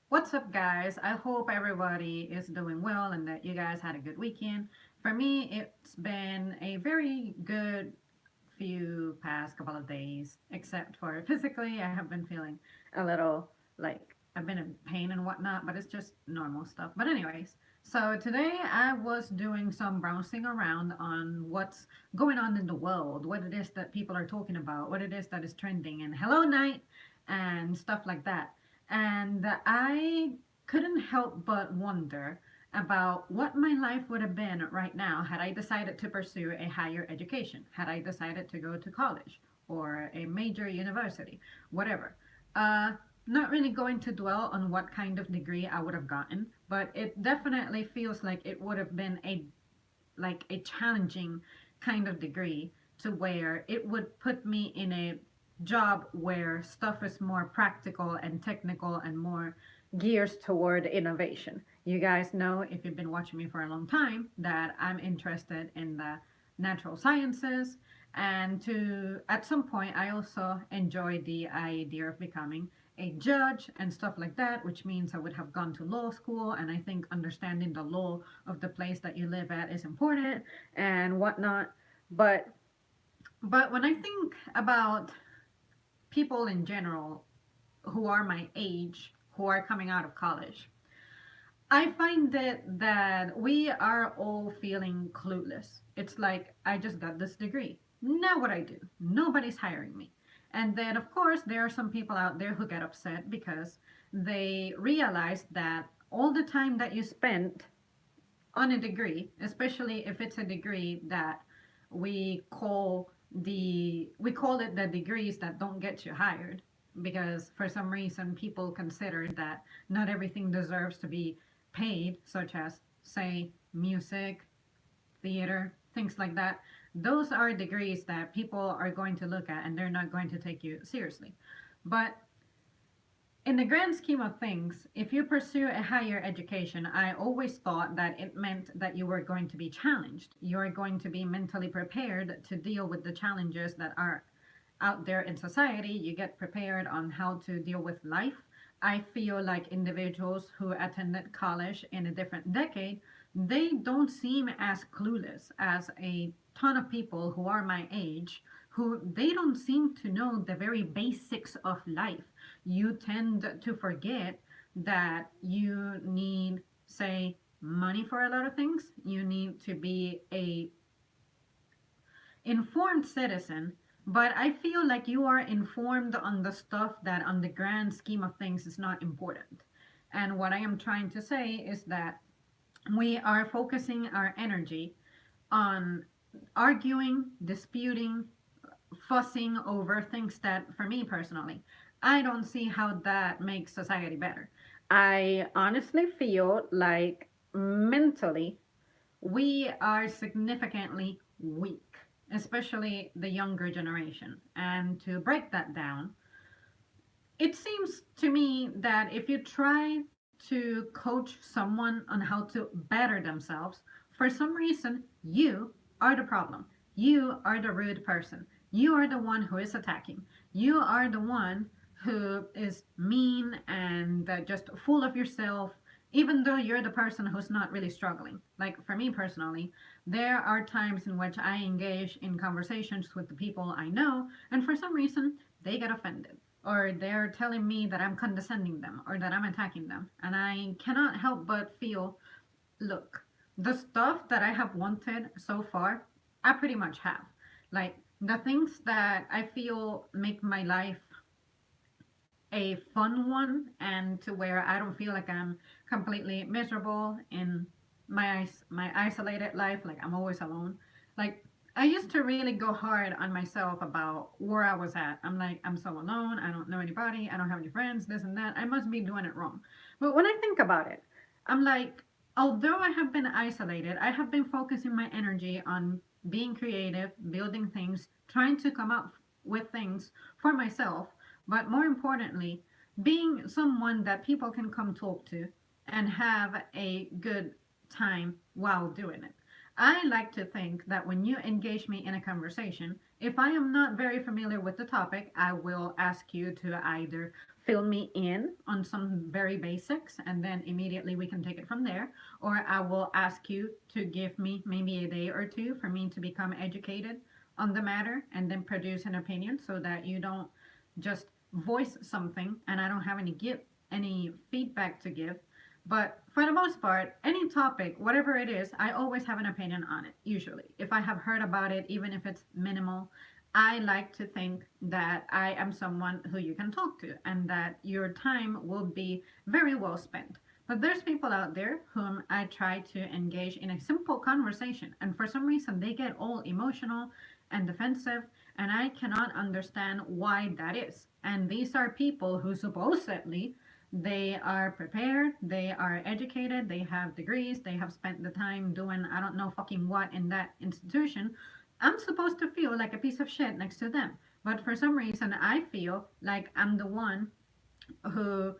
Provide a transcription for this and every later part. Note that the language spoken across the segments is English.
What's up, guys? I hope everybody is doing well and that you guys had a good weekend. For me, it's been a very good few past couple of days, except for physically, I have been feeling a little like I've been in pain and whatnot, but it's just normal stuff. But, anyways, so today I was doing some browsing around on what's going on in the world, what it is that people are talking about, what it is that is trending, and Hello Night and stuff like that. And I couldn't help but wonder about what my life would have been right now had I decided to pursue a higher education, had I decided to go to college or a major university, whatever. Uh, Not really going to dwell on what kind of degree I would have gotten, but it definitely feels like it would have been a challenging kind of degree to where it would put me in a job where stuff is more practical and technical and more gears toward innovation. You guys know, if you've been watching me for a long time, that I'm interested in the natural sciences, and to at some point I also enjoy the idea of becoming a judge and stuff like that, which means I would have gone to law school, and I think understanding the law of the place that you live at is important and whatnot. But when I think about people in general who are my age, who are coming out of college, I find that we are all feeling clueless. It's like, I just got this degree. Now what I do? Nobody's hiring me. And then of course there are some people out there who get upset because they realize that all the time that you spent on a degree, especially if it's a degree that we call it the degrees that don't get you hired, because for some reason people consider that not everything deserves to be paid, such as, say, music, theater, things like that. Those are degrees that people are going to look at and they're not going to take you seriously. But in the grand scheme of things, if you pursue a higher education, I always thought that it meant that you were going to be challenged. You're going to be mentally prepared to deal with the challenges that are out there in society. You get prepared on how to deal with life. I feel like individuals who attended college in a different decade, they don't seem as clueless as a ton of people who are my age, who they don't seem to know the very basics of life. You tend to forget that you need, say, money for a lot of things. You need to be a informed citizen, but I feel like you are informed on the stuff that on the grand scheme of things is not important. And what I am trying to say is that we are focusing our energy on arguing, disputing, fussing over things that, for me personally, I don't see how that makes society better. I honestly feel like mentally we are significantly weak, especially the younger generation. And to break that down, it seems to me that if you try to coach someone on how to better themselves, for some reason, you are the problem. You are the rude person. You are the one who is attacking. You are the one who is mean and just full of yourself, even though you're the person who's not really struggling. Like for me personally, there are times in which I engage in conversations with the people I know, and for some reason, they get offended, or they're telling me that I'm condescending them or that I'm attacking them. And I cannot help but feel, look, the stuff that I have wanted so far, I pretty much have. Like the things that I feel make my life a fun one, and to where I don't feel like I'm completely miserable in my isolated life, like I'm always alone. Like I used to really go hard on myself about where I was at. I'm like, I'm so alone. I don't know anybody. I don't have any friends. This and that. I must be doing it wrong. But when I think about it, I'm like, although I have been isolated, I have been focusing my energy on being creative, building things, trying to come up with things for myself, but more importantly, being someone that people can come talk to and have a good time while doing it. I like to think that when you engage me in a conversation, if I am not very familiar with the topic, I will ask you to either fill me in on some very basics, and then immediately we can take it from there. Or I will ask you to give me maybe a day or two for me to become educated on the matter and then produce an opinion, so that you don't just voice something and I don't have any feedback to give. But for the most part, any topic, whatever it is, I always have an opinion on it, usually. If I have heard about it, even if it's minimal, I like to think that I am someone who you can talk to and that your time will be very well spent. But there's people out there whom I try to engage in a simple conversation, and for some reason they get all emotional and defensive, and I cannot understand why that is. And these are people who supposedly they are prepared, they are educated, they have degrees, they have spent the time doing I don't know fucking what in that institution. I'm supposed to feel like a piece of shit next to them. But for some reason, I feel like I'm the one who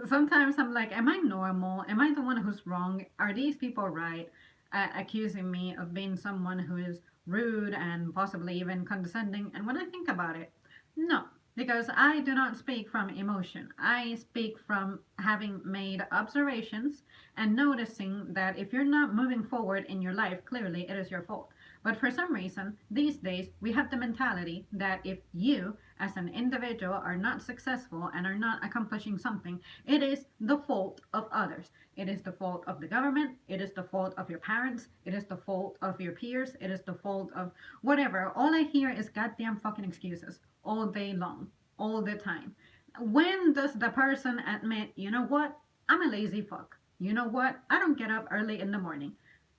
sometimes I'm like, am I normal? Am I the one who's wrong? Are these people right at accusing me of being someone who is rude and possibly even condescending? And when I think about it, no, because I do not speak from emotion. I speak from having made observations and noticing that if you're not moving forward in your life, clearly it is your fault. But for some reason, these days, we have the mentality that if you, as an individual, are not successful and are not accomplishing something, it is the fault of others. It is the fault of the government. It is the fault of your parents. It is the fault of your peers. It is the fault of whatever. All I hear is goddamn fucking excuses all day long, all the time. When does the person admit, you know what? I'm a lazy fuck. You know what? I don't get up early in the morning.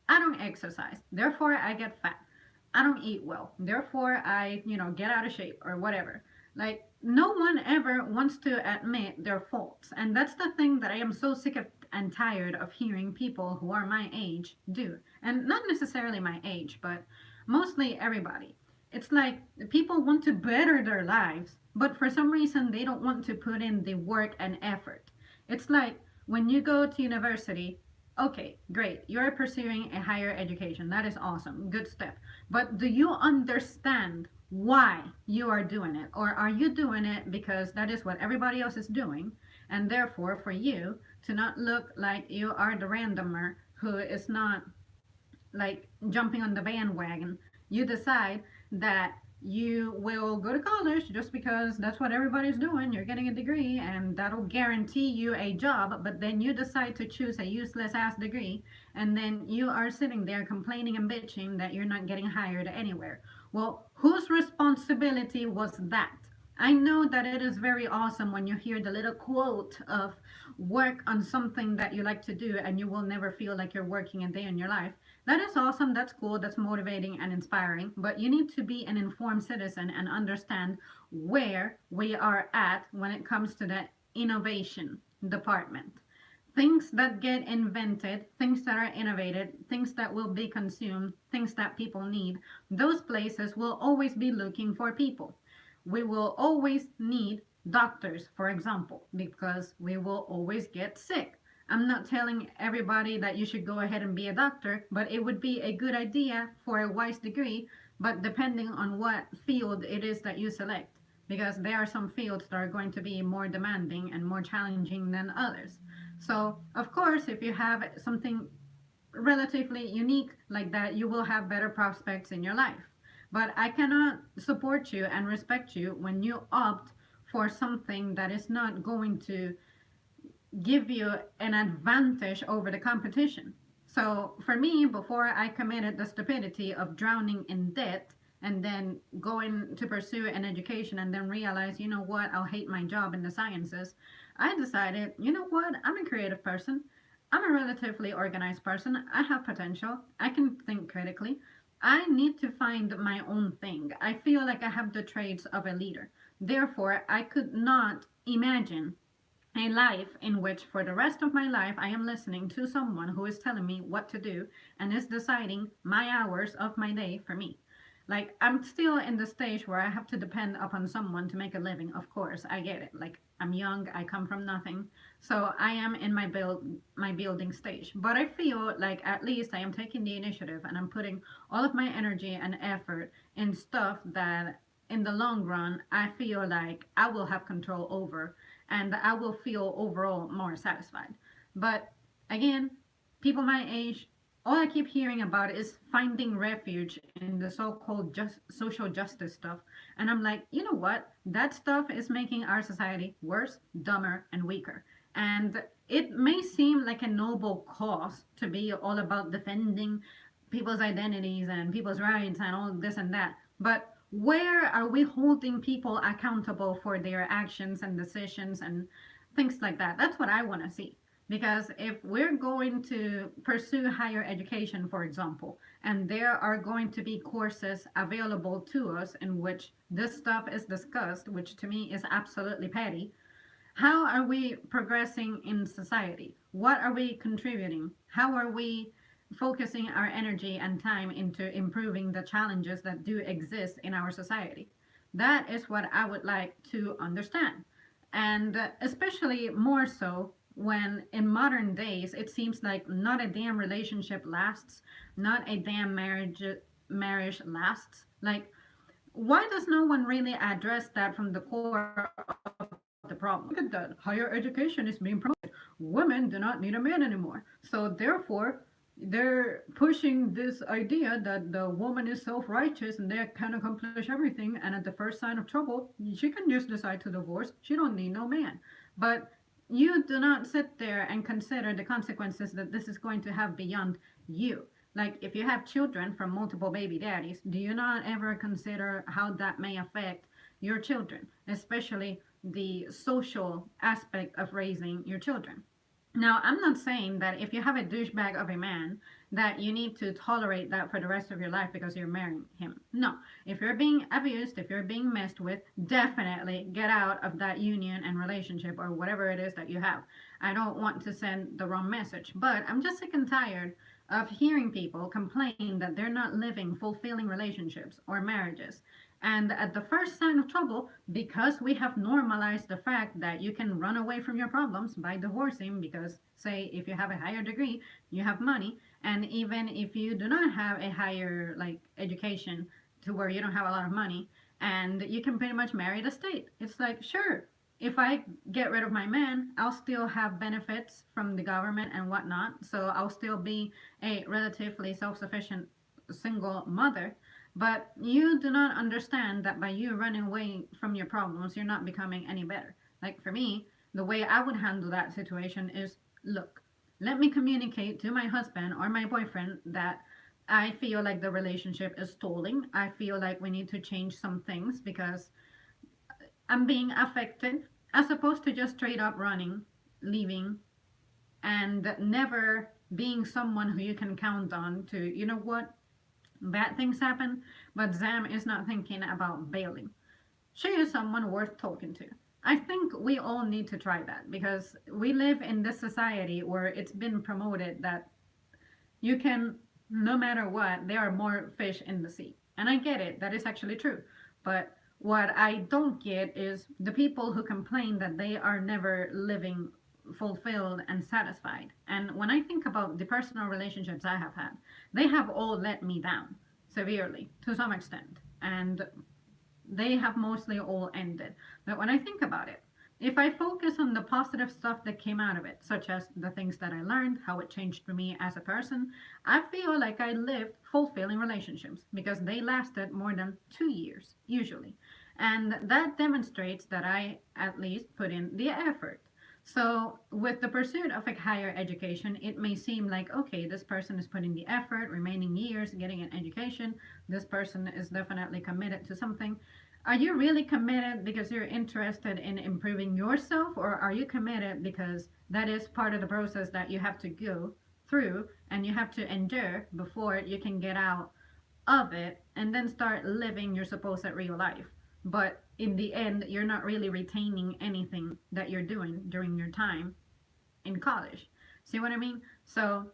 I don't exercise. Therefore, I get fat. I don't eat well. Therefore, I get out of shape or whatever. Like, no one ever wants to admit their faults. And that's the thing that I am so sick of and tired of hearing people who are my age do. And not necessarily my age, but mostly everybody. It's like people want to better their lives, but for some reason they don't want to put in the work and effort. It's like when you go to university, okay, great, you're pursuing a higher education. That is awesome, good step. But do you understand why you are doing it? Or are you doing it because that is what everybody else is doing? And therefore, for you to not look like you are the randomer who is not like jumping on the bandwagon, you decide that you will go to college just because that's what everybody's doing. You're getting a degree and that'll guarantee you a job, but then you decide to choose a useless ass degree, and then you are sitting there complaining and bitching that you're not getting hired anywhere. Well, whose responsibility was that? I know that it is very awesome when you hear the little quote of work on something that you like to do and you will never feel like you're working a day in your life. That is awesome, that's cool, that's motivating and inspiring, but you need to be an informed citizen and understand where we are at when it comes to the innovation department. Things that get invented, things that are innovated, things that will be consumed, things that people need, those places will always be looking for people. We will always need doctors, for example, because we will always get sick. I'm not telling everybody that you should go ahead and be a doctor, but it would be a good idea for a wise degree, but depending on what field it is that you select, because there are some fields that are going to be more demanding and more challenging than others. So, of course, if you have something relatively unique like that, you will have better prospects in your life. But I cannot support you and respect you when you opt for something that is not going to give you an advantage over the competition. So for me, before I committed the stupidity of drowning in debt and then going to pursue an education and then realize, you know what, I'll hate my job in the sciences, I decided, you know what, I'm a creative person. I'm a relatively organized person. I have potential. I can think critically. I need to find my own thing. I feel like I have the traits of a leader. Therefore, I could not imagine a life in which for the rest of my life I am listening to someone who is telling me what to do and is deciding my hours of my day for me. Like, I'm still in the stage where I have to depend upon someone to make a living. Of course, I get it. Like, I'm young, I come from nothing. So I am in my building stage. But I feel like at least I am taking the initiative and I'm putting all of my energy and effort in stuff that in the long run I feel like I will have control over, and I will feel overall more satisfied. But again, people my age, all I keep hearing about is finding refuge in the so-called social justice stuff. And I'm like, you know what? That stuff is making our society worse, dumber, and weaker. And it may seem like a noble cause to be all about defending people's identities and people's rights and all this and that. But where are we holding people accountable for their actions and decisions and things like that? That's what I want to see. Because if we're going to pursue higher education, for example, and there are going to be courses available to us in which this stuff is discussed, which to me is absolutely petty, how are we progressing in society? What are we contributing? How are we focusing our energy and time into improving the challenges that do exist in our society? That is what I would like to understand. And especially more so when in modern days it seems like not a damn relationship lasts, not a damn marriage lasts. Like, why does no one really address that from the core of the problem? Look at that. Higher education is being promoted. Women do not need a man anymore. So therefore, they're pushing this idea that the woman is self-righteous and they can accomplish everything, and at the first sign of trouble she can just decide to divorce. She don't need no man. But you do not sit there and consider the consequences that this is going to have beyond you. Like, if you have children from multiple baby daddies, do you not ever consider how that may affect your children, especially the social aspect of raising your children? Now, I'm not saying that if you have a douchebag of a man, that you need to tolerate that for the rest of your life because you're marrying him. No. If you're being abused, if you're being messed with, definitely get out of that union and relationship or whatever it is that you have. I don't want to send the wrong message, but I'm just sick and tired of hearing people complain that they're not living fulfilling relationships or marriages. And at the first sign of trouble, because we have normalized the fact that you can run away from your problems by divorcing, because, say, if you have a higher degree, you have money, and even if you do not have a higher, like, education to where you don't have a lot of money, and you can pretty much marry the state. It's like, sure, if I get rid of my man, I'll still have benefits from the government and whatnot. So I'll still be a relatively self sufficient single mother. But you do not understand that by you running away from your problems, you're not becoming any better. Like, for me, the way I would handle that situation is, look, let me communicate to my husband or my boyfriend that I feel like the relationship is stalling. I feel like we need to change some things because I'm being affected, as opposed to just straight up running, leaving, and never being someone who you can count on to, you know what, bad things happen, but Zam is not thinking about bailing. She is someone worth talking to. I think we all need to try that because we live in this society where it's been promoted that you can, no matter what, there are more fish in the sea. And I get it, that is actually true. But what I don't get is the people who complain that they are never living fulfilled and satisfied. And when I think about the personal relationships I have had, they have all let me down severely to some extent. And they have mostly all ended. But when I think about it, if I focus on the positive stuff that came out of it, such as the things that I learned, how it changed me as a person, I feel like I lived fulfilling relationships because they lasted more than 2 years, usually. And that demonstrates that I at least put in the effort. So, with the pursuit of a higher education, it may seem like, okay, this person is putting the effort, remaining years, getting an education. This person is definitely committed to something. Are you really committed because you're interested in improving yourself, or are you committed because that is part of the process that you have to go through and you have to endure before you can get out of it and then start living your supposed real life? But in the end, you're not really retaining anything that you're doing during your time in college. See what I mean? So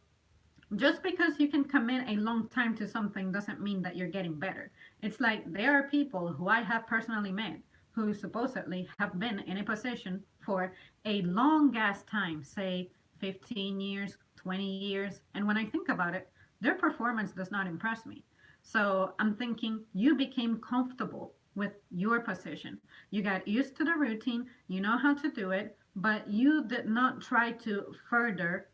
just because you can commit a long time to something doesn't mean that you're getting better. It's like there are people who I have personally met who supposedly have been in a position for a long gas time, say 15 years, 20 years, and when I think about it, their performance does not impress me. So I'm thinking you became comfortable with your position. You got used to the routine, you know how to do it, but you did not try to further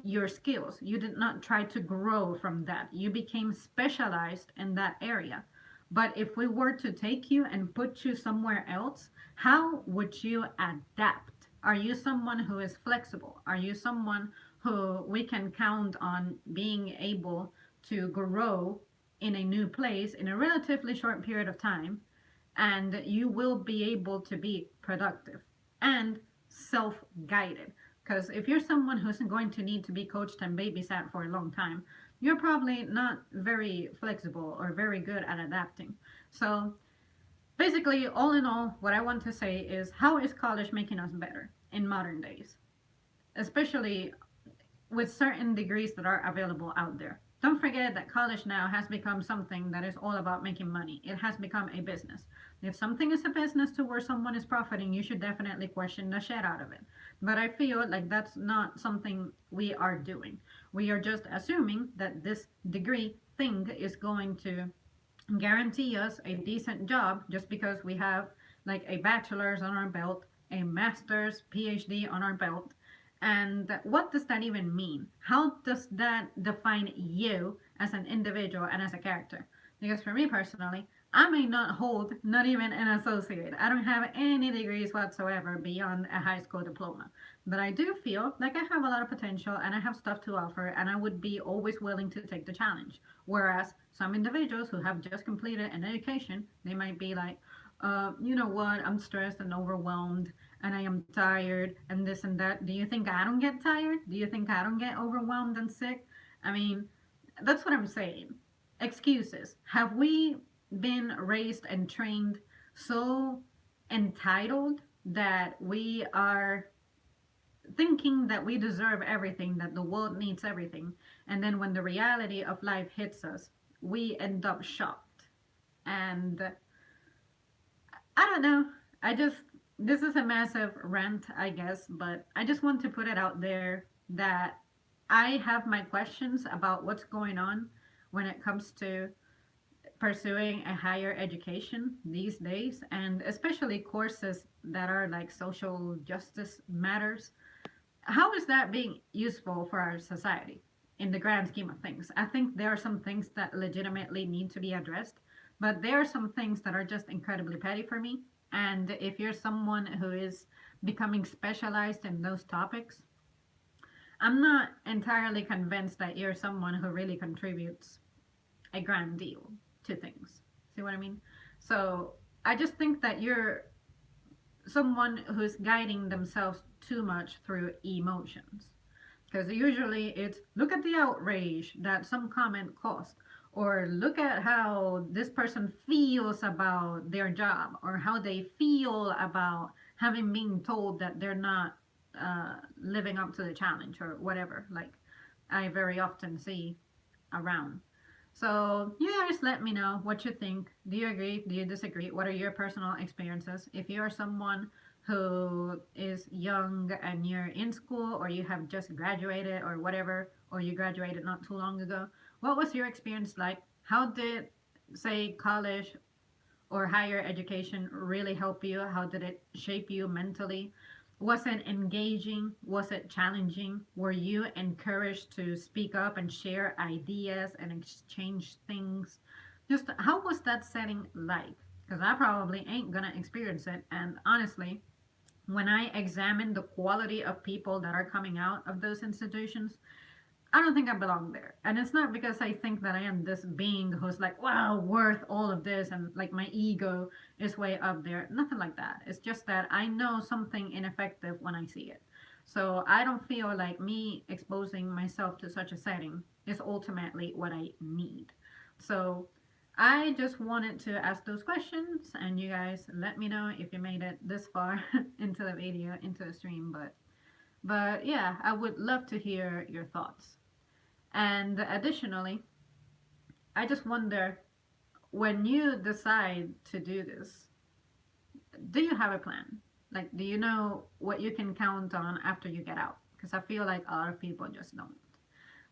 your skills. You did not try to grow from that. You became specialized in that area. But if we were to take you and put you somewhere else, how would you adapt? Are you someone who is flexible? Are you someone who we can count on being able to grow in a new place in a relatively short period of time? And you will be able to be productive and self guided. Because if you're someone who's going to need to be coached and babysat for a long time, you're probably not very flexible or very good at adapting. So, basically, all in all, what I want to say is how is college making us better in modern days? Especially with certain degrees that are available out there. Don't forget that college now has become something that is all about making money. It has become a business. If something is a business to where someone is profiting, you should definitely question the shit out of it. But I feel like that's not something we are doing. We are just assuming that this degree thing is going to guarantee us a decent job just because we have like a bachelor's on our belt, a master's, PhD on our belt. And what does that even mean? How does that define you as an individual and as a character? Because for me personally, I may not hold not even an associate. I don't have any degrees whatsoever beyond a high school diploma. But I do feel like I have a lot of potential and I have stuff to offer and I would be always willing to take the challenge. Whereas some individuals who have just completed an education, they might be like, you know what, I'm stressed and overwhelmed and I am tired and this and that. Do you think I don't get tired? Do you think I don't get overwhelmed and sick? I mean, that's what I'm saying. Excuses. Have we been raised and trained so entitled that we are thinking that we deserve everything, that the world needs everything, and then when the reality of life hits us, we end up shocked? And I don't know. I just, this is a massive rant, I guess, but I just want to put it out there that I have my questions about what's going on when it comes to pursuing a higher education these days, and especially courses that are like social justice matters. How is that being useful for our society in the grand scheme of things? I think there are some things that legitimately need to be addressed, but there are some things that are just incredibly petty for me. And if you're someone who is becoming specialized in those topics, I'm not entirely convinced that you're someone who really contributes a grand deal to things. See what I mean? So I just think that you're someone who's guiding themselves too much through emotions. Because usually it's look at the outrage that some comment caused, or look at how this person feels about their job, or how they feel about having been told that they're not living up to the challenge, or whatever. Like I very often see around. So you guys let me know what you think. Do you agree? Do you disagree? What are your personal experiences? If you are someone who is young and you're in school or you have just graduated or whatever, or you graduated not too long ago, what was your experience like? How did, say, college or higher education really help you? How did it shape you mentally? Was it engaging? Was it challenging? Were you encouraged to speak up and share ideas and exchange things? Just how was that setting like? Because I probably ain't gonna experience it. And honestly, when I examine the quality of people that are coming out of those institutions, I don't think I belong there. And it's not because I think that I am this being who's like, wow, worth all of this and like my ego is way up there. Nothing like that. It's just that I know something ineffective when I see it. So I don't feel like me exposing myself to such a setting is ultimately what I need. So I just wanted to ask those questions and you guys let me know if you made it this far into the video, into the stream. But yeah, I would love to hear your thoughts. And additionally, I just wonder when you decide to do this, do you have a plan? Like, do you know what you can count on after you get out? Because I feel like a lot of people just don't.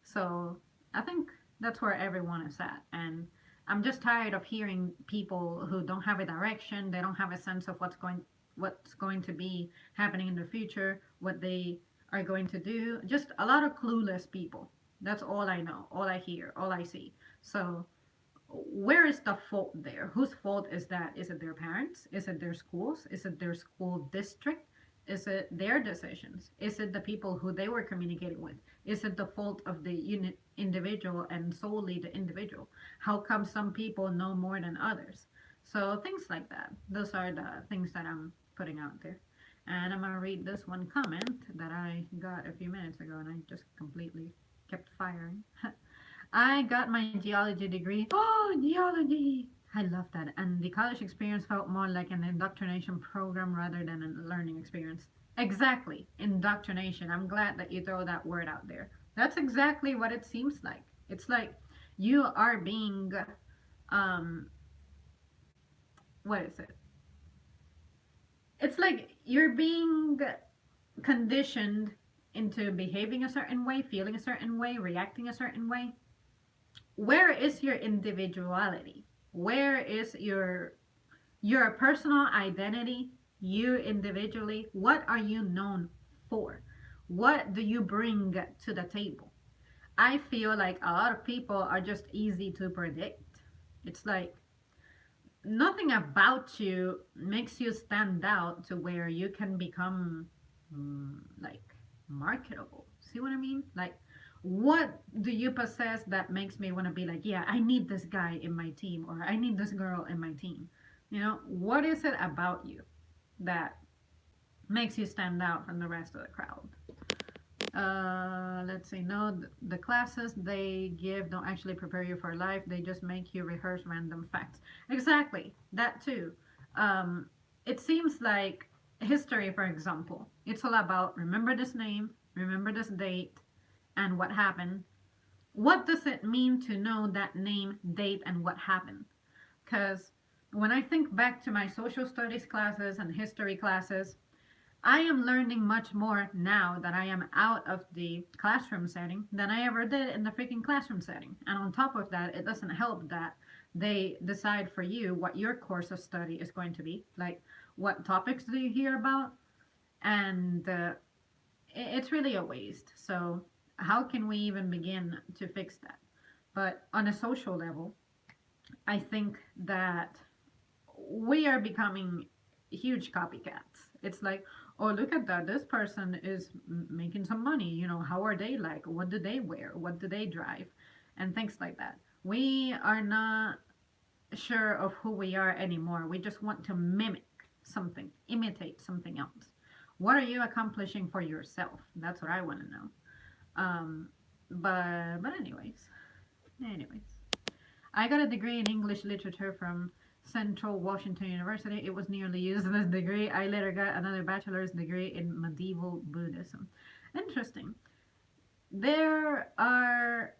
So I think that's where everyone is at. And I'm just tired of hearing people who don't have a direction. They don't have a sense of what's going to be happening in the future, what they are going to do. Just a lot of clueless people. That's all I know, all I hear, all I see. So where is the fault there? Whose fault is that? Is it their parents? Is it their schools? Is it their school district? Is it their decisions? Is it the people who they were communicating with? Is it the fault of the unit individual and solely the individual? How come some people know more than others? So things like that. Those are the things that I'm putting out there. And I'm gonna read this one comment that I got a few minutes ago and I just completely kept firing. I got my geology degree. Oh, geology! I love that. And the college experience felt more like an indoctrination program rather than a learning experience. Exactly. Indoctrination. I'm glad that you throw that word out there. That's exactly what it seems like. It's like you are being, um, what is it? It's like you're being conditioned into behaving a certain way, feeling a certain way, reacting a certain way. Where is your individuality? Where is your personal identity? You individually, what are you known for? What do you bring to the table? I feel like a lot of people are just easy to predict. It's like nothing about you makes you stand out to where you can become like marketable. See what I mean? Like, what do you possess that makes me want to be like, yeah, I need this guy in my team or I need this girl in my team? What is it about you that makes you stand out from the rest of the crowd? Let's see. No, the classes they give don't actually prepare you for life. They just make you rehearse random facts. Exactly. That too. Um, it seems like history, for example, it's all about remember this name, remember this date, and what happened. What does it mean to know that name, date, and what happened? Because when I think back to my social studies classes and history classes, I am learning much more now that I am out of the classroom setting than I ever did in the freaking classroom setting. And on top of that, it doesn't help that they decide for you what your course of study is going to be. Like, what topics do you hear about? And it's really a waste. So, how can we even begin to fix that? But on a social level, I think that we are becoming huge copycats. It's like, oh, look at that. This person is making some money. How are they like? What do they wear? What do they drive? And things like that. We are not sure of who we are anymore. We just want to mimic something, imitate something else. What are you accomplishing for yourself? That's what I want to know. Um, but anyways, I got a degree in English literature from Central Washington University. It was nearly useless degree. I later got another bachelor's degree in medieval Buddhism. Interesting. There are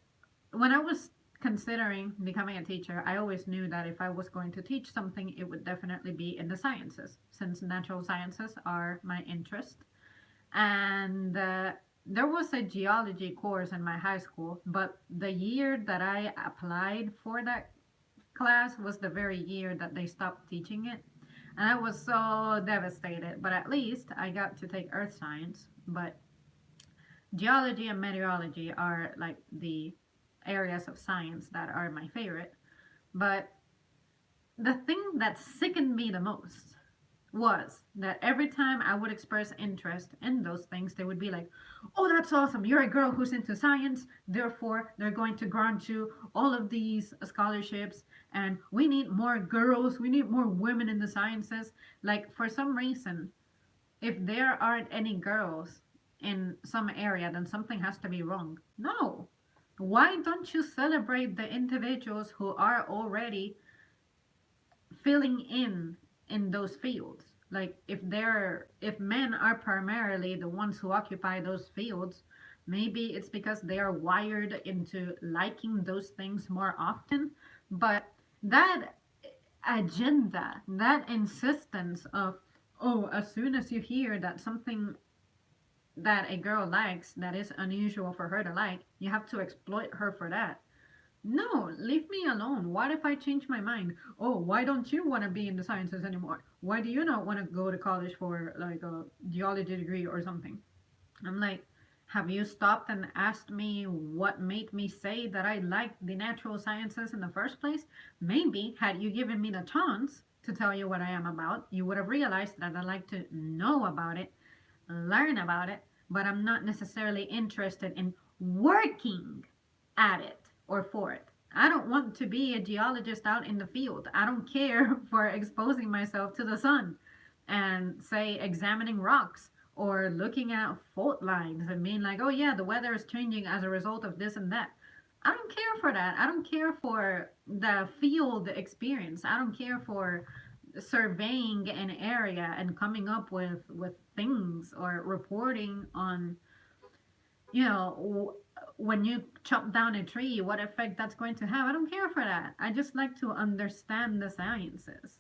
When I was considering becoming a teacher, I always knew that if I was going to teach something, it would definitely be in the sciences, since natural sciences are my interest. And there was a geology course in my high school, but the year that I applied for that class was the very year that they stopped teaching it. And I was so devastated, but at least I got to take earth science. But geology and meteorology are like the areas of science that are my favorite. But the thing that sickened me the most was that every time I would express interest in those things, they would be like, oh, that's awesome. You're a girl who's into science. Therefore, they're going to grant you all of these scholarships. And we need more girls. We need more women in the sciences. Like, for some reason, if there aren't any girls in some area, then something has to be wrong. No. Why don't you celebrate the individuals who are already filling in those fields? Like, if men are primarily the ones who occupy those fields, maybe it's because they are wired into liking those things more often. But that agenda, that insistence of, oh, as soon as you hear that something that a girl likes that is unusual for her to like, you have to exploit her for that. No, leave me alone. What if I change my mind? Oh, why don't you want to be in the sciences anymore? Why do you not want to go to college for like a geology degree or something? I'm like, have you stopped and asked me what made me say that I liked the natural sciences in the first place? Maybe had you given me the chance to tell you what I am about, you would have realized that I like to know about it, learn about it, but I'm not necessarily interested in working at it or for it. I don't want to be a geologist out in the field. I don't care for exposing myself to the sun and, say, examining rocks or looking at fault lines and being like, oh, yeah, the weather is changing as a result of this and that. I don't care for that. I don't care for the field experience. I don't care for surveying an area and coming up with things or reporting on, you know, when you chop down a tree, what effect that's going to have. I don't care for that. I just like to understand the sciences.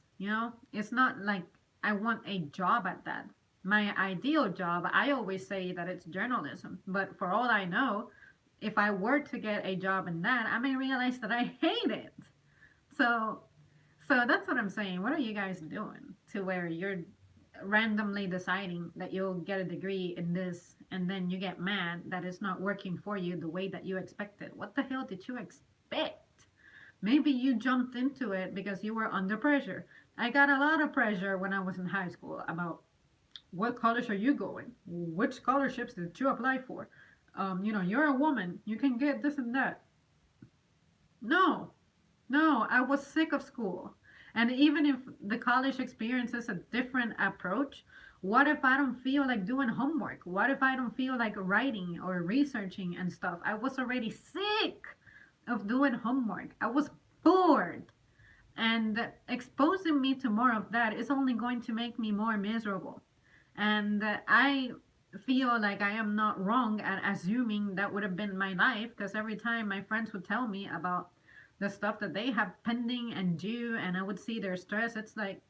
It's not like I want a job at that. My ideal job, I always say that it's journalism, but for all I know, if I were to get a job in that, I may realize that I hate it. So so that's what I'm saying. What are you guys doing to where you're randomly deciding that you'll get a degree in this and then you get mad that it's not working for you the way that you expected? What the hell did you expect? Maybe you jumped into it because you were under pressure. I got a lot of pressure when I was in high school about what college are you going? Which scholarships did you apply for? You're a woman. You can get this and that. No, no, I was sick of school. And even if the college experience is a different approach, what if I don't feel like doing homework? What if I don't feel like writing or researching and stuff? I was already sick of doing homework. I was bored. And exposing me to more of that is only going to make me more miserable. And I feel like I am not wrong at assuming that would have been my life because every time my friends would tell me about the stuff that they have pending and due, and I would see their stress, it's like,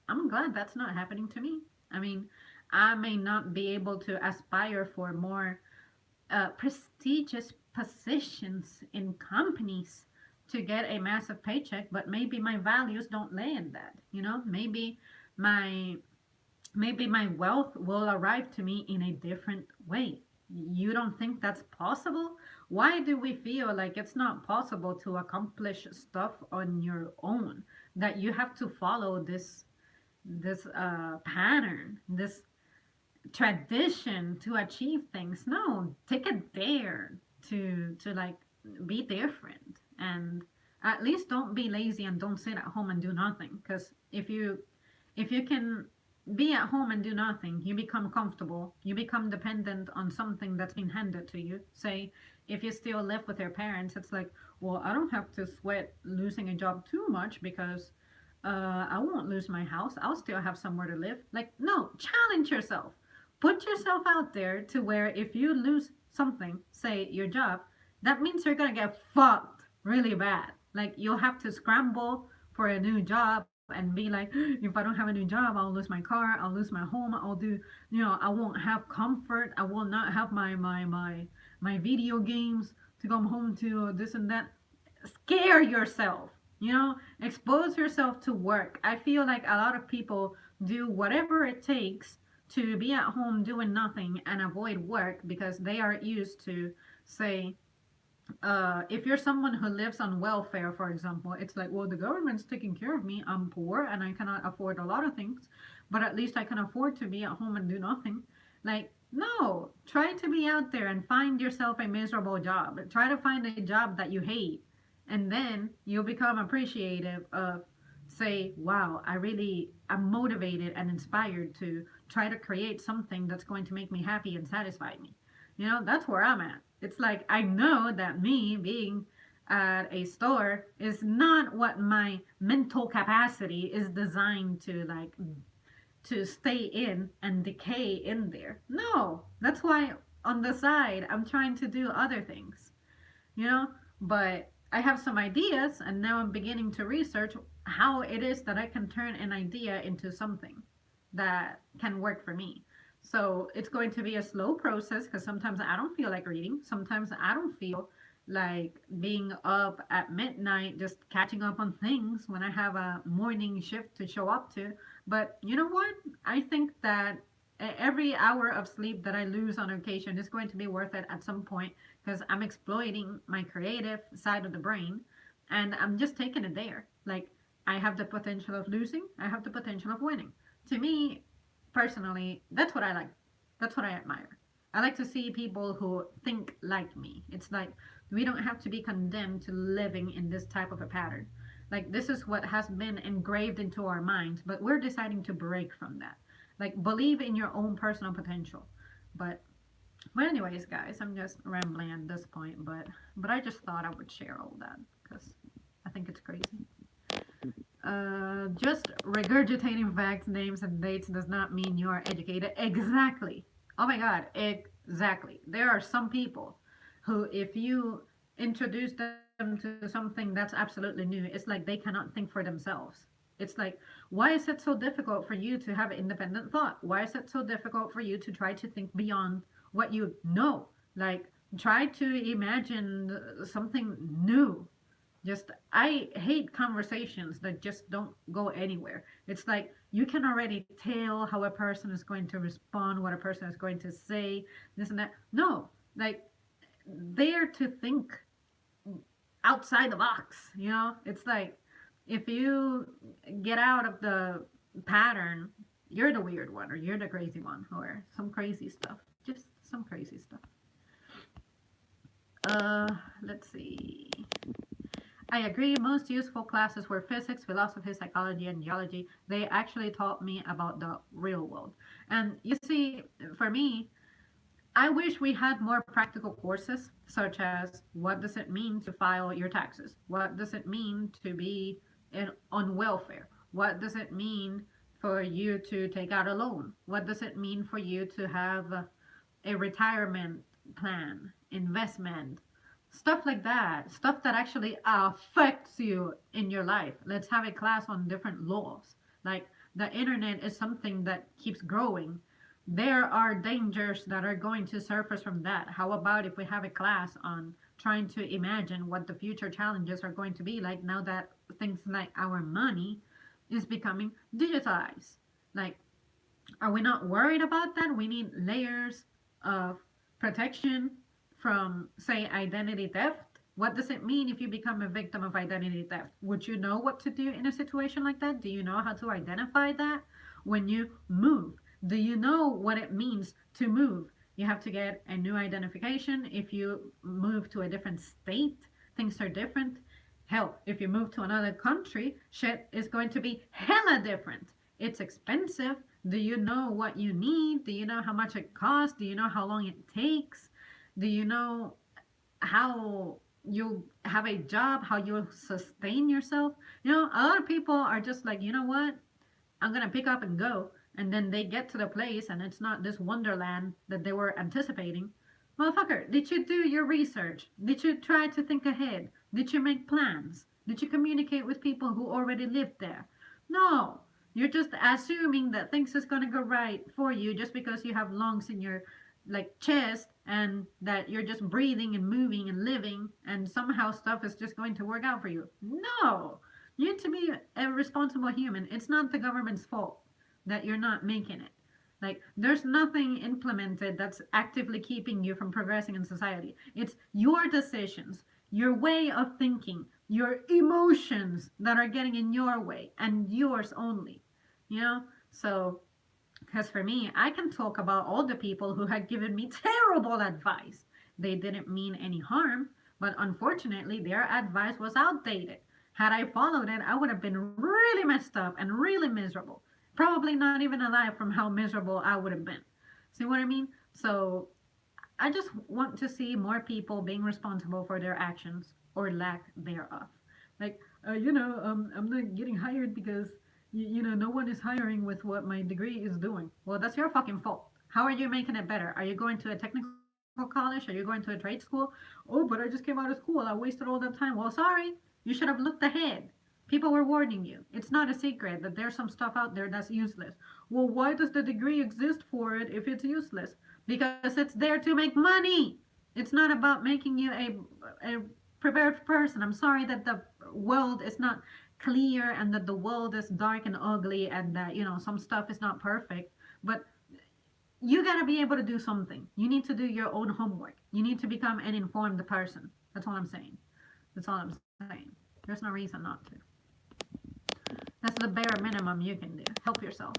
I'm glad that's not happening to me. I mean, I may not be able to aspire for more prestigious positions in companies to get a massive paycheck, but maybe my values don't lay in that. My maybe my wealth will arrive to me in a different way. You don't think that's possible? Why do we feel like it's not possible to accomplish stuff on your own? That you have to follow this pattern, this tradition to achieve things? No, take a dare to like be different, and at least don't be lazy and don't sit at home and do nothing. Because if you can be at home and do nothing, you become comfortable. You become dependent on something that's been handed to you. Say, if you still live with your parents, it's like, well, I don't have to sweat losing a job too much because I won't lose my house. I'll still have somewhere to live. Like, no, challenge yourself. Put yourself out there to where if you lose something, say your job, that means you're going to get fucked really bad. Like, you'll have to scramble for a new job and be like, if I don't have a new job, I'll lose my car, I'll lose my home, I won't have comfort, I will not have my video games to come home to, this and that. Scare yourself, expose yourself to work. I feel like a lot of people do whatever it takes to be at home doing nothing and avoid work because they are used to, say, if you're someone who lives on welfare, for example, it's like, well, the government's taking care of me. I'm poor and I cannot afford a lot of things, but at least I can afford to be at home and do nothing. Like, no, try to be out there and find yourself a miserable job. Try to find a job that you hate, and then you'll become appreciative of, say, wow, I'm motivated and inspired to try to create something that's going to make me happy and satisfy me. That's where I'm at. It's like I know that me being at a store is not what my mental capacity is designed to stay in and decay in there. No, that's why on the side I'm trying to do other things, you know? But I have some ideas and now I'm beginning to research how it is that I can turn an idea into something that can work for me. So it's going to be a slow process because sometimes I don't feel like reading. Sometimes I don't feel like being up at midnight just catching up on things when I have a morning shift to show up to. But you know what? I think that every hour of sleep that I lose on occasion is going to be worth it at some point because I'm exploiting my creative side of the brain and I'm just taking it there. Like, I have the potential of losing, I have the potential of winning. To me, personally, that's what I like. That's what I admire. I like to see people who think like me. It's like we don't have to be condemned to living in this type of a pattern. Like, this is what has been engraved into our minds, but we're deciding to break from that. Like, believe in your own personal potential. But anyways, guys, I'm just rambling at this point, but I just thought I would share all that because I think it's crazy. Just regurgitating facts, names, and dates does not mean you are educated. Exactly. Oh my god, exactly. There are some people who, if you introduce them to something that's absolutely new, it's like they cannot think for themselves. It's like, why is it so difficult for you to have independent thought? Why is it so difficult for you to try to think beyond what you know? Like, try to imagine something new. Just, I hate conversations that just don't go anywhere. It's like you can already tell how a person is going to respond, what a person is going to say, this and that. No, like, they're to think outside the box, you know? It's like if you get out of the pattern, you're the weird one or you're the crazy one or some crazy stuff. Just some crazy stuff. Uh, let's see. I agree. Most useful classes were physics, philosophy, psychology, and geology. They actually taught me about the real world. And you see, for me, I wish we had more practical courses, such as what does it mean to file your taxes? What does it mean to be on welfare? What does it mean for you to take out a loan? What does it mean for you to have a retirement plan, investment, stuff like that, stuff that actually affects you in your life. Let's have a class on different laws. Like, the internet is something that keeps growing. There are dangers that are going to surface from that. How about if we have a class on trying to imagine what the future challenges are going to be like now that things like our money is becoming digitized? Like, are we not worried about that? We need layers of protection from, say, identity theft. What does it mean if you become a victim of identity theft? Would you know what to do in a situation like that? Do you know how to identify that? When you move, do you know what it means to move? You have to get a new identification. If you move to a different state, things are different. Hell, if you move to another country, shit is going to be hella different. It's expensive. Do you know what you need? Do you know how much it costs? Do you know how long it takes? Do you know how you have a job, how you'll sustain yourself? You know, a lot of people are just like, you know what? I'm going to pick up and go. And then they get to the place and it's not this wonderland that they were anticipating. Motherfucker, did you do your research? Did you try to think ahead? Did you make plans? Did you communicate with people who already lived there? No. You're just assuming that things is gonna go right for you just because you have lungs in your like chest and that you're just breathing and moving and living and somehow stuff is just going to work out for you. No. You need to be a responsible human. It's not the government's fault that you're not making it. Like, there's nothing implemented that's actively keeping you from progressing in society. It's your decisions, your way of thinking, your emotions that are getting in your way and yours only. You know? So, because for me, I can talk about all the people who had given me terrible advice. They didn't mean any harm, but unfortunately, their advice was outdated. Had I followed it, I would have been really messed up and really miserable. Probably not even alive from how miserable I would have been. See what I mean? So I just want to see more people being responsible for their actions or lack thereof. Like, I'm not getting hired because, no one is hiring with what my degree is doing. Well, that's your fucking fault. How are you making it better? Are you going to a technical college? Are you going to a trade school? Oh, but I just came out of school. I wasted all that time. Well, sorry. You should have looked ahead. People were warning you. It's not a secret that there's some stuff out there that's useless. Well, why does the degree exist for it if it's useless? Because it's there to make money. It's not about making you a prepared person. I'm sorry that the world is not clear and that the world is dark and ugly and that, some stuff is not perfect. But you got to be able to do something. You need to do your own homework. You need to become an informed person. That's all I'm saying. That's all I'm saying. There's no reason not to. That's the bare minimum you can do. Help yourself.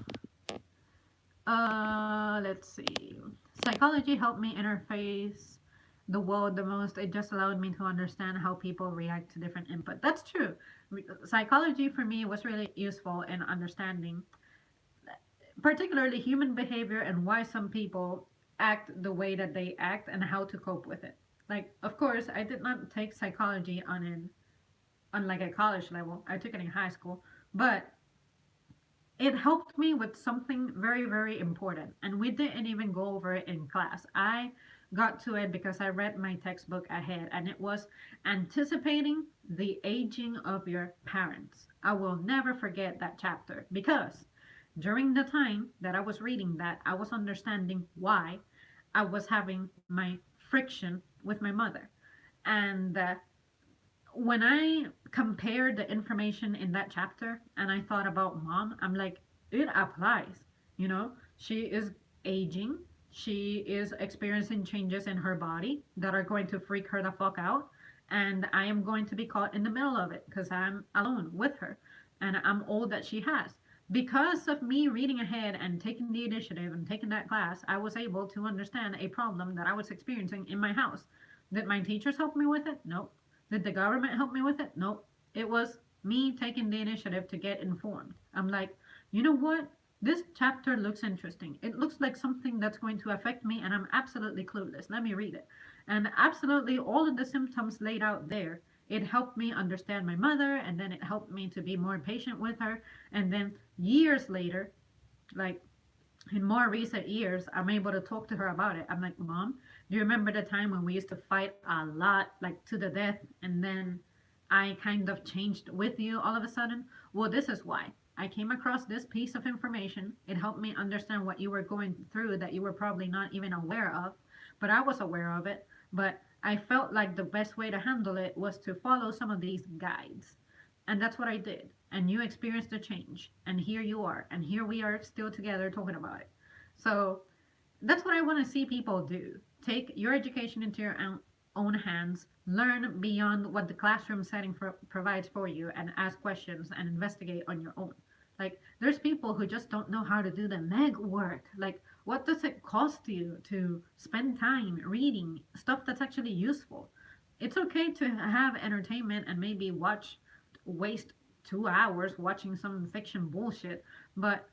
Let's see. Psychology helped me interface the world the most. It just allowed me to understand how people react to different input. That's true. Psychology for me was really useful in understanding, particularly human behavior and why some people act the way that they act and how to cope with it. Like, of course, I did not take psychology on like a college level. I took it in high school, but it helped me with something very, very important. And we didn't even go over it in class. I got to it because I read my textbook ahead, and it was anticipating the aging of your parents. I will never forget that chapter because during the time that I was reading that, I was understanding why I was having my friction with my mother. And when I compared the information in that chapter and I thought about mom, I'm like, it applies. She is aging. She is experiencing changes in her body that are going to freak her the fuck out. And I am going to be caught in the middle of it because I'm alone with her and I'm all that she has. Because of me reading ahead and taking the initiative and taking that class, I was able to understand a problem that I was experiencing in my house. Did my teachers help me with it? Nope. Did the government help me with it? Nope. It was me taking the initiative to get informed. I'm like, you know what? This chapter looks interesting. It looks like something that's going to affect me, and I'm absolutely clueless. Let me read it. And absolutely all of the symptoms laid out there, it helped me understand my mother, and then it helped me to be more patient with her. And then years later, like in more recent years, I'm able to talk to her about it. I'm like, Mom, do you remember the time when we used to fight a lot, like to the death, and then I kind of changed with you all of a sudden? Well, this is why. I came across this piece of information. It helped me understand what you were going through that you were probably not even aware of, but I was aware of it. But I felt like the best way to handle it was to follow some of these guides. And that's what I did. And you experienced a change. And here you are. And here we are still together talking about it. So that's what I want to see people do. Take your education into your own hands, learn beyond what the classroom setting provides for you, and ask questions and investigate on your own. Like, there's people who just don't know how to do the legwork. Like, what does it cost you to spend time reading stuff that's actually useful? It's okay to have entertainment and maybe waste 2 hours watching some fiction bullshit, but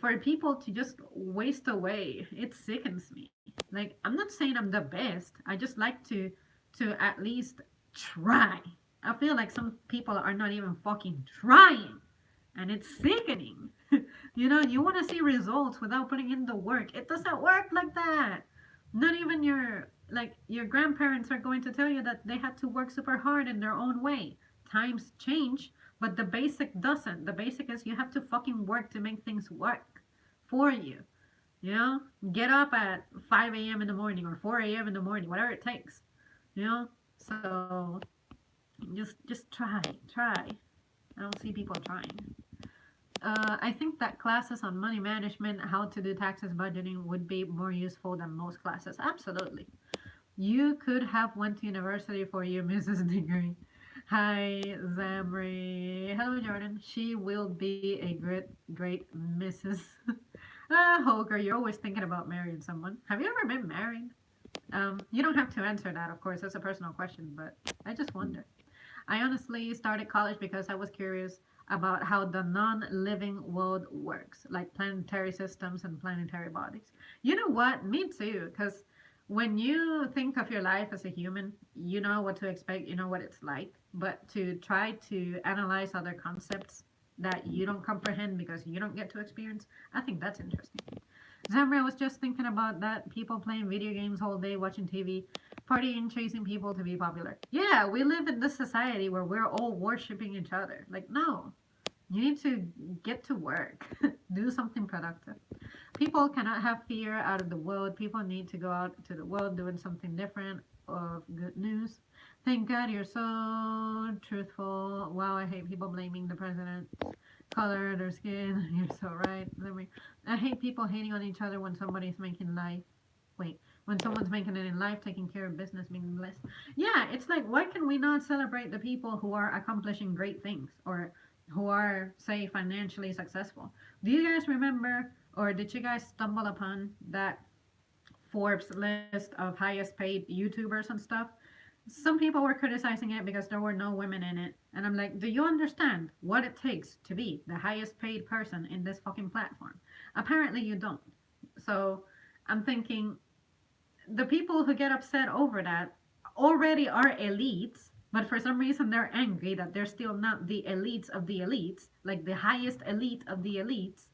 for people to just waste away, it sickens me. Like, I'm not saying I'm the best. I just like to at least try. I feel like some people are not even fucking trying, and it's sickening. You want to see results without putting in the work. It doesn't work like that. Not even your grandparents are going to tell you that they had to work super hard in their own way. Times change, but the basic doesn't. The basic is you have to fucking work to make things work for you. You know, get up at 5 a.m. in the morning or 4 a.m. in the morning, whatever it takes. You know, so just try. I don't see people trying. I think that classes on money management, how to do taxes, budgeting would be more useful than most classes. Absolutely. You could have went to university for your Mrs. degree. Hi, Zamri. Hello, Jordan. She will be a great Mrs. Holger, you're always thinking about marrying someone. Have you ever been married? You don't have to answer that, of course. That's a personal question, but I just wonder. I honestly started college because I was curious about how the non living world works, like planetary systems and planetary bodies. You know what? Me too, because when you think of your life as a human, you know what to expect, you know what it's like. But to try to analyze other concepts that you don't comprehend because you don't get to experience, I think that's interesting. Zamra was just thinking about that people playing video games all day, watching TV, partying, chasing people to be popular. Yeah, we live in this society where we're all worshiping each other. Like, no, You need to get to work, do something productive. People cannot have fear out of the world. People need to go out to the world doing something different of good news. Thank God you're so truthful. Wow, I hate people blaming the president color, their skin. You're so right. I hate people hating on each other when somebody's making life. Wait, when someone's making it in life, taking care of business, being blessed. Yeah, it's like, why can we not celebrate the people who are accomplishing great things or who are, say, financially successful? Do you guys remember, or did you guys stumble upon that Forbes list of highest paid YouTubers and stuff? Some people were criticizing it because there were no women in it. And I'm like, do you understand what it takes to be the highest paid person in this fucking platform? Apparently, you don't. So I'm thinking, the people who get upset over that already are elites, but for some reason they're angry that they're still not the elites of the elites, like the highest elite of the elites.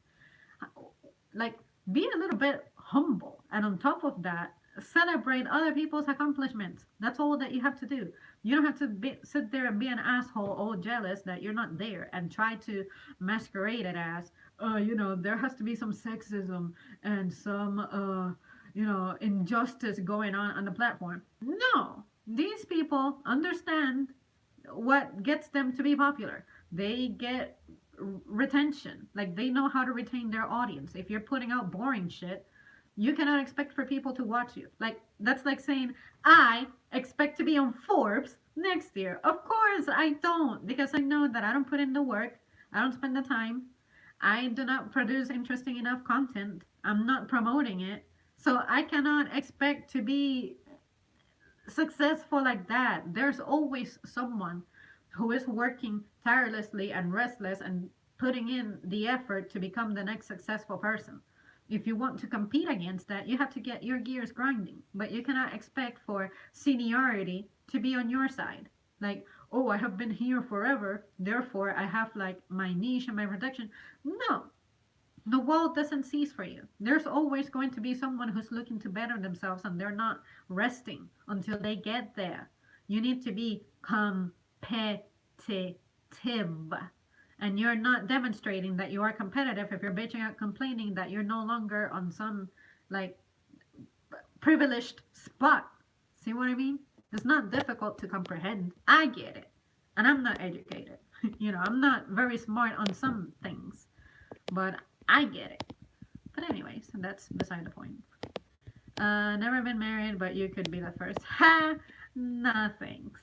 Like, be a little bit humble. And on top of that, celebrate other people's accomplishments. That's all that you have to do. You don't have to sit there and be an asshole, all jealous that you're not there and try to masquerade it as, there has to be some sexism and some, injustice going on the platform. No, these people understand what gets them to be popular. They get retention. Like, they know how to retain their audience. If you're putting out boring shit, you cannot expect for people to watch you. Like, that's like saying, I expect to be on Forbes next year. Of course I don't, because I know that I don't put in the work, I don't spend the time, I do not produce interesting enough content, I'm not promoting it. So I cannot expect to be successful like that. There's always someone who is working tirelessly and restless and putting in the effort to become the next successful person. If you want to compete against that, you have to get your gears grinding. But you cannot expect for seniority to be on your side. Like, oh, I have been here forever, therefore I have like my niche and my protection. No, the world doesn't cease for you. There's always going to be someone who's looking to better themselves and they're not resting until they get there. You need to be competitive. And you're not demonstrating that you are competitive if you're bitching out complaining that you're no longer on some like privileged spot. See what I mean? It's not difficult to comprehend. I get it. And I'm not educated. I'm not very smart on some things, but I get it. But anyways, that's beside the point. Never been married, but you could be the first. Ha! Nah, thanks.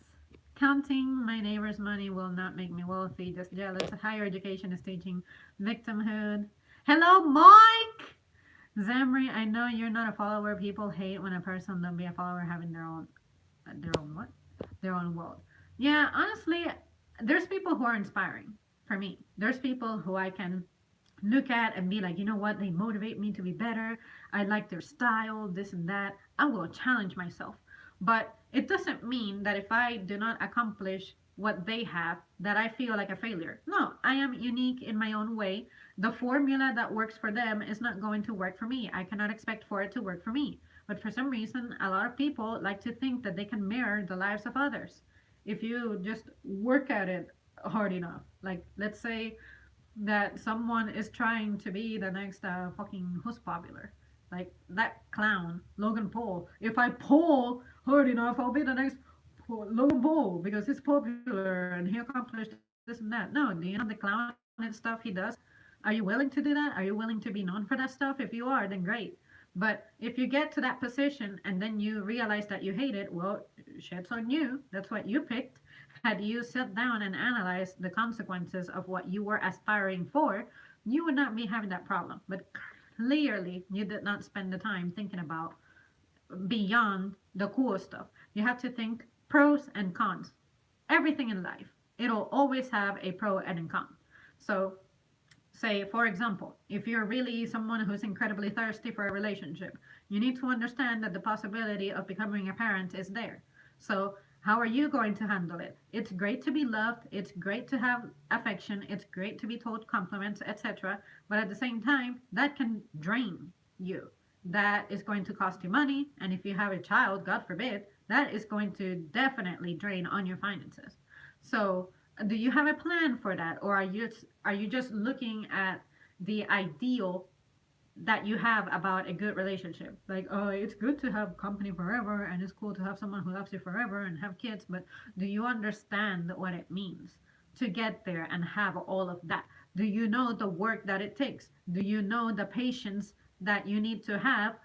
Counting my neighbor's money will not make me wealthy, just jealous. Higher education is teaching victimhood. Hello, Mike! Zamri, I know you're not a follower. People hate when a person don't be a follower having their own what? Their own world. Yeah, honestly, there's people who are inspiring for me. There's people who I can look at and be like, you know what, they motivate me to be better. I like their style, this and that. I will challenge myself. But it doesn't mean that if I do not accomplish what they have, that I feel like a failure. No, I am unique in my own way. The formula that works for them is not going to work for me. I cannot expect for it to work for me. But for some reason, a lot of people like to think that they can mirror the lives of others. If you just work at it hard enough. Like, let's say that someone is trying to be the next fucking who's popular. Like that clown, Logan Paul. If I pull hard enough, I'll be the next Logan Paul because he's popular and he accomplished this and that. No, do you know the clown and stuff he does? Are you willing to do that? Are you willing to be known for that stuff? If you are, then great. But if you get to that position and then you realize that you hate it, well, shit's on you. That's what you picked. Had you sat down and analyzed the consequences of what you were aspiring for, you would not be having that problem. But clearly, you did not spend the time thinking about beyond the cool stuff. You have to think pros and cons. Everything in life, it'll always have a pro and a con. So say, for example, if you're really someone who's incredibly thirsty for a relationship, you need to understand that the possibility of becoming a parent is there. So how are you going to handle it? It's great to be loved, it's great to have affection, it's great to be told compliments, etc. But at the same time, that can drain you. That is going to cost you money, and if you have a child, God forbid, that is going to definitely drain on your finances. So Do you have a plan for that, or are you just looking at the ideal that you have about a good relationship? Like, oh, it's good to have company forever, and it's cool to have someone who loves you forever and have kids, but do you understand what it means to get there and have all of that? Do you know the work that it takes? Do you know the patience that you need to have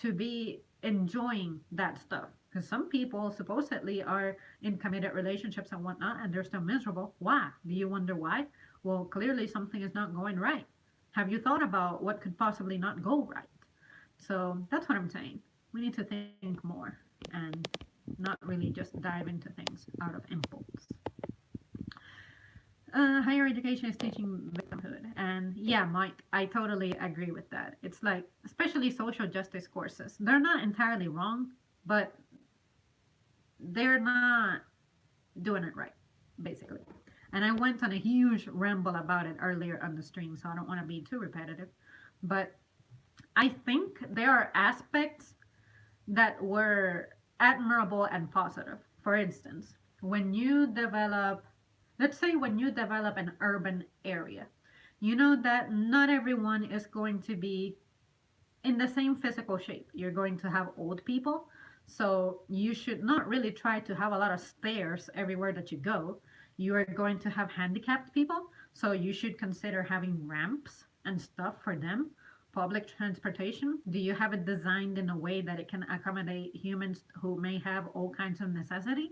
to be enjoying that stuff? Because some people supposedly are in committed relationships and whatnot, and they're still miserable. Why? Do you wonder why? Well, clearly something is not going right. Have you thought about what could possibly not go right? So that's what I'm saying. We need to think more and not really just dive into things out of impulse. Higher education is teaching victimhood. And yeah, Mike, I totally agree with that. It's like, especially social justice courses, they're not entirely wrong, but they're not doing it right, basically. And I went on a huge ramble about it earlier on the stream, so I don't want to be too repetitive. But I think there are aspects that were admirable and positive. For instance, when you develop, let's say, when you develop an urban area, you know that not everyone is going to be in the same physical shape. You're going to have old people, so you should not really try to have a lot of stairs everywhere that you go. You are going to have handicapped people, so you should consider having ramps and stuff for them. Public transportation, do you have it designed in a way that it can accommodate humans who may have all kinds of necessities,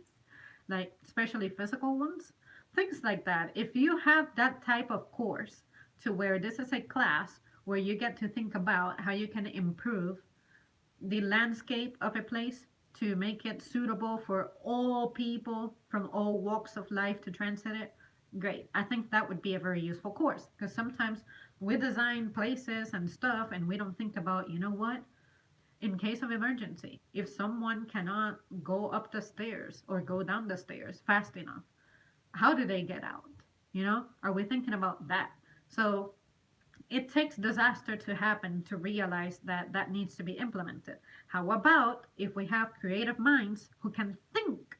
like especially physical ones? Things like that. If you have that type of course to where this is a class where you get to think about how you can improve the landscape of a place to make it suitable for all people from all walks of life to transit it, great. I think that would be a very useful course because sometimes we design places and stuff and we don't think about, you know what? In case of emergency, if someone cannot go up the stairs or go down the stairs fast enough, how do they get out? Are we thinking about that? So it takes disaster to happen to realize that that needs to be implemented. How about if we have creative minds who can think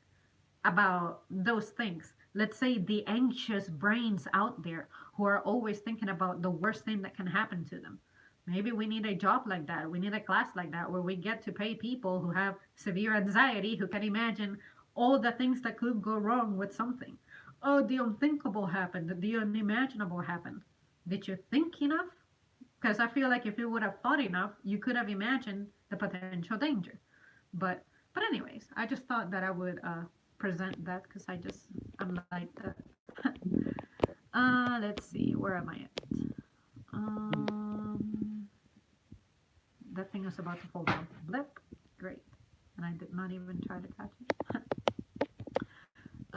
about those things? Let's say the anxious brains out there who are always thinking about the worst thing that can happen to them. Maybe we need a job like that. We need a class like that where we get to pay people who have severe anxiety who can imagine all the things that could go wrong with something. Oh, the unthinkable happened, the unimaginable happened. Did you think enough? Because I feel like if you would have thought enough, you could have imagined the potential danger. But anyways, I just thought that I would present that because I'm like that. Let's see, where am I at? That thing is about to fall down. Blip. Great. And I did not even try to catch it.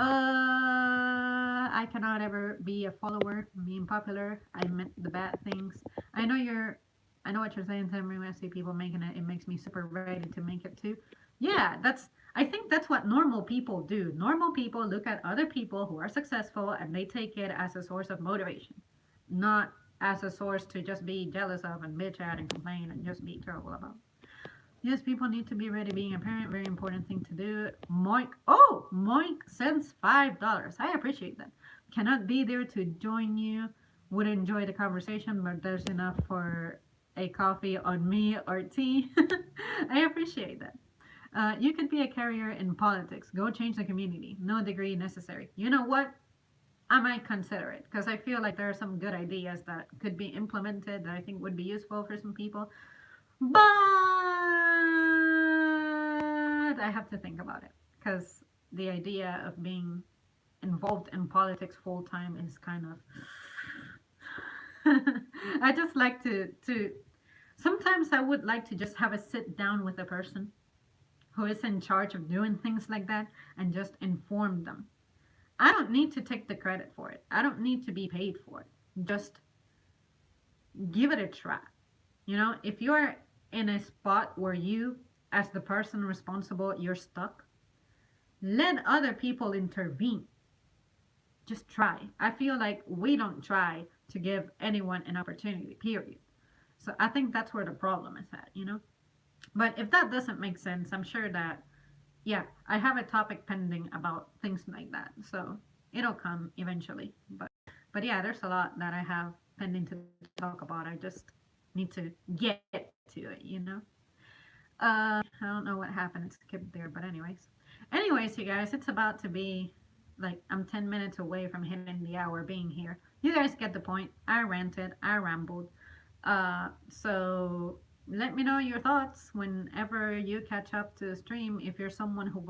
I cannot ever be a follower, being popular. I meant the bad things. I know what you're saying, Tim. When I see people making it, it makes me super ready to make it too. Yeah, I think that's what normal people do. Normal people look at other people who are successful and they take it as a source of motivation, not as a source to just be jealous of and bitch at and complain and just be terrible about. Yes, people need to be ready. Being a parent, very important thing to do. Moink. Oh, Moink sends $5. I appreciate that. Cannot be there to join you. Would enjoy the conversation, but there's enough for a coffee on me or tea. I appreciate that. You could be a carrier in politics. Go change the community. No degree necessary. You know what? I might consider it because I feel like there are some good ideas that could be implemented that I think would be useful for some people. But I have to think about it because the idea of being involved in politics full time is kind of. I just like to. Sometimes I would like to just have a sit down with a person who is in charge of doing things like that and just inform them. I don't need to take the credit for it. I don't need to be paid for it. Just give it a try. If you're in a spot where you, as the person responsible, you're stuck, let other people intervene. Just try. I feel like we don't try to give anyone an opportunity, period. So I think that's where the problem is at. But if that doesn't make sense, I'm sure that, yeah, I have a topic pending about things like that. So It'll come eventually. But yeah, there's a lot that I have pending to talk about. I just need to get to it. I don't know what happened. It skipped there, but anyways, you guys, it's about to be like I'm 10 minutes away from hitting the hour being here. You guys get the point. I ranted, I rambled. So let me know your thoughts whenever you catch up to the stream. If you're someone who